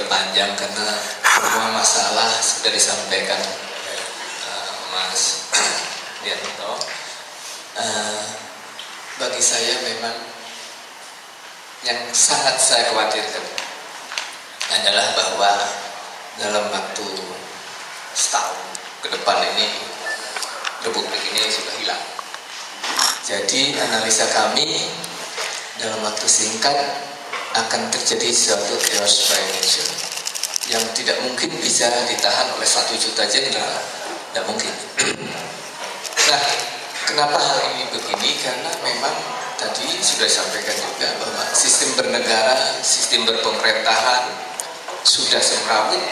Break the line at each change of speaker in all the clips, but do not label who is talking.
diperpanjang karena semua masalah sudah disampaikan Mas Dianto. Bagi saya memang yang sangat saya khawatirkan adalah bahwa dalam waktu setahun ke depan ini Republik ini sudah hilang. Jadi analisa kami dalam waktu singkat akan terjadi suatu chaos by nature yang tidak mungkin bisa ditahan oleh 1 juta jenderal, tidak mungkin. Nah, kenapa hal ini begini? Karena memang tadi sudah disampaikan juga bahwa sistem bernegara, sistem berpemerintahan sudah semrawut.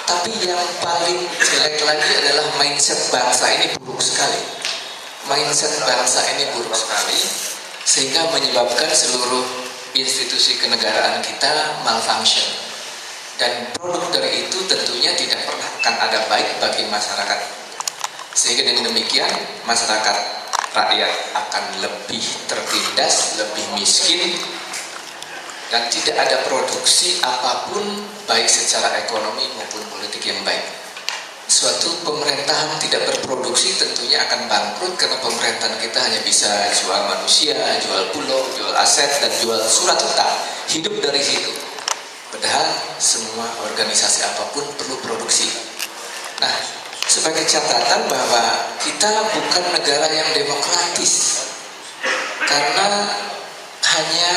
Tapi yang paling jelek lagi adalah mindset bangsa ini buruk sekali. Mindset bangsa ini buruk sekali sehingga menyebabkan seluruh institusi kenegaraan kita malfunction. Dan produk dari itu tentunya tidak pernah akan ada baik bagi masyarakat. Sehingga dengan demikian masyarakat rakyat akan lebih tertindas, lebih miskin, dan tidak ada produksi apapun baik secara ekonomi maupun politik yang baik. Suatu pemerintahan tidak berproduksi tentunya akan bangkrut karena pemerintahan kita hanya bisa jual manusia, jual pulau, jual aset, dan jual surat utang. Hidup dari situ. Padahal semua organisasi apapun perlu produksi. Nah, sebagai catatan bahwa kita bukan negara yang demokratis karena hanya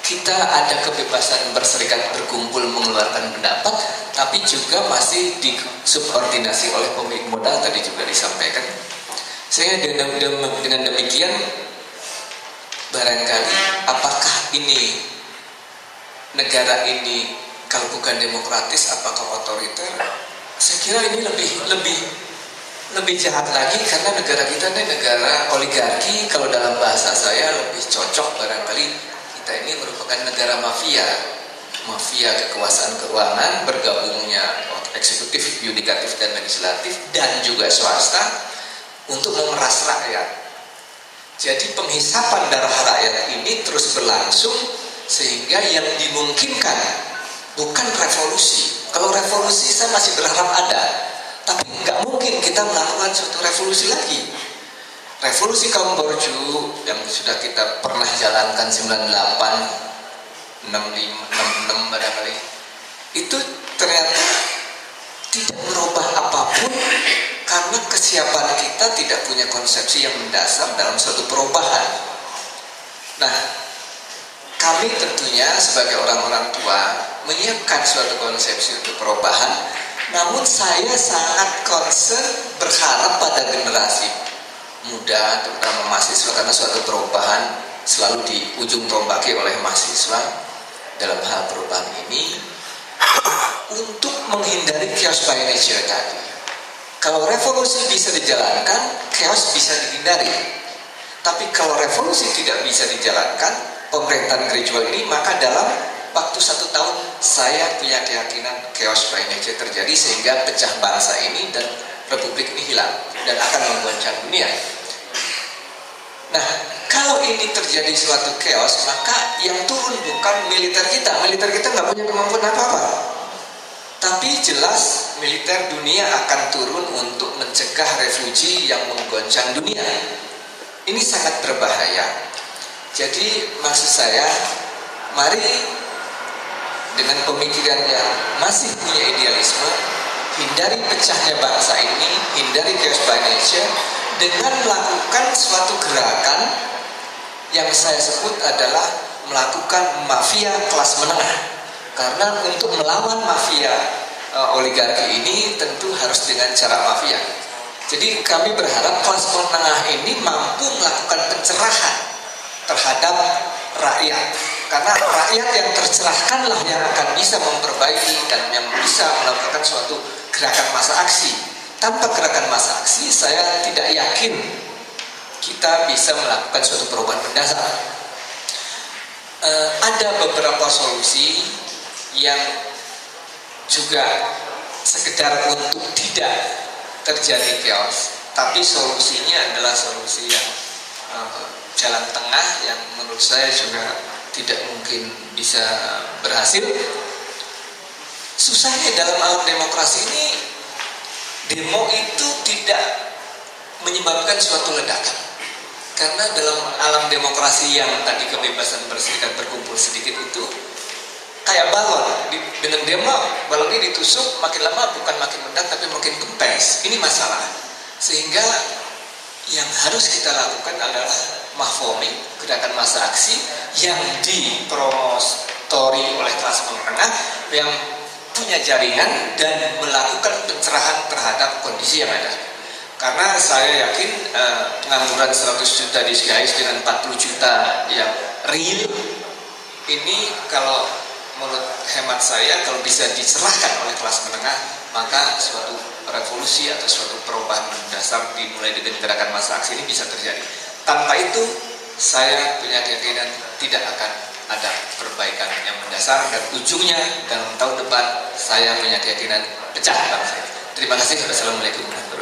kita ada kebebasan berserikat, berkumpul, mengeluarkan pendapat, tapi juga masih disubordinasi oleh pemilik modal, tadi juga disampaikan. Sehingga dengan demikian barangkali apakah ini negara ini kalau bukan demokratis apakah otoriter? Saya kira ini lebih jahat lagi karena negara kita ini negara oligarki. Kalau dalam bahasa saya lebih cocok barangkali kita ini merupakan negara mafia kekuasaan keuangan, bergabungnya eksekutif, yudikatif, dan legislatif, dan juga swasta untuk memeras rakyat. Jadi penghisapan darah rakyat ini terus berlangsung sehingga yang dimungkinkan bukan revolusi. Kalau revolusi saya masih berharap ada, tapi nggak mungkin kita melakukan suatu revolusi lagi. Revolusi kaum borju yang sudah kita pernah jalankan 98, 65, 66 barangkali, itu ternyata tidak merubah apapun karena kesiapan kita tidak punya konsepsi yang mendasar dalam suatu perubahan. Nah, kami tentunya sebagai orang-orang tua menyiapkan suatu konsepsi untuk perubahan, namun saya sangat concern berharap pada generasi muda, terutama mahasiswa, karena suatu perubahan selalu di ujung tombaki oleh mahasiswa dalam hal perubahan ini untuk menghindari chaos by nature tadi. Kalau revolusi bisa dijalankan, chaos bisa dihindari. Tapi kalau revolusi tidak bisa dijalankan, pemerintahan gradual ini, maka dalam waktu 1 tahun saya punya keyakinan chaos by nature terjadi sehingga pecah bangsa ini dan Republik ini hilang dan akan menggoncang dunia. Nah, kalau ini terjadi suatu chaos, maka yang turun bukan militer kita. Militer kita nggak punya kemampuan apa-apa. Tapi jelas militer dunia akan turun untuk mencegah refugi yang menggoncang dunia. Ini sangat berbahaya. Jadi maksud saya, mari dengan pemikiran yang masih punya idealisme, hindari pecahnya bangsa ini, hindari chaos by nature dengan melakukan suatu gerakan yang saya sebut adalah melakukan mafia kelas menengah. Karena untuk melawan mafia oligarki ini tentu harus dengan cara mafia. Jadi kami berharap kelas menengah ini mampu melakukan pencerahan terhadap rakyat. Karena rakyat yang tercerahkanlah yang akan bisa memperbaiki dan yang bisa melakukan suatu gerakan massa aksi. Tanpa gerakan massa aksi, saya tidak yakin kita bisa melakukan suatu perubahan mendasar. Ada beberapa solusi yang juga sekedar untuk tidak terjadi chaos, tapi solusinya adalah solusi yang jalan tengah yang menurut saya juga tidak mungkin bisa berhasil. Susahnya dalam alam demokrasi ini, demo itu tidak menyebabkan suatu ledakan. Karena dalam alam demokrasi yang tadi kebebasan berserikat berkumpul sedikit itu kayak balon, dengan demo balonnya ditusuk, makin lama bukan makin meledak tapi makin kempes. Ini masalah. Sehingga yang harus kita lakukan adalah mahfoming, gerakan massa aksi yang dipromotori oleh kelas menengah yang punya jaringan dan melakukan pencerahan terhadap kondisi yang ada. Karena saya yakin pengangguran 100 juta disguise dengan 40 juta yang real ini, kalau menurut hemat saya, kalau bisa diserahkan oleh kelas menengah, maka suatu revolusi atau suatu perubahan dasar dimulai dengan gerakan massa aksi ini bisa terjadi. Tanpa itu saya punya keyakinan tidak akan ada perbaikan yang mendasar, dan ujungnya dalam tahun depan saya punya keyakinan pecah bangsa. Terima kasih. Wassalamualaikum warahmatullahi wabarakatuh.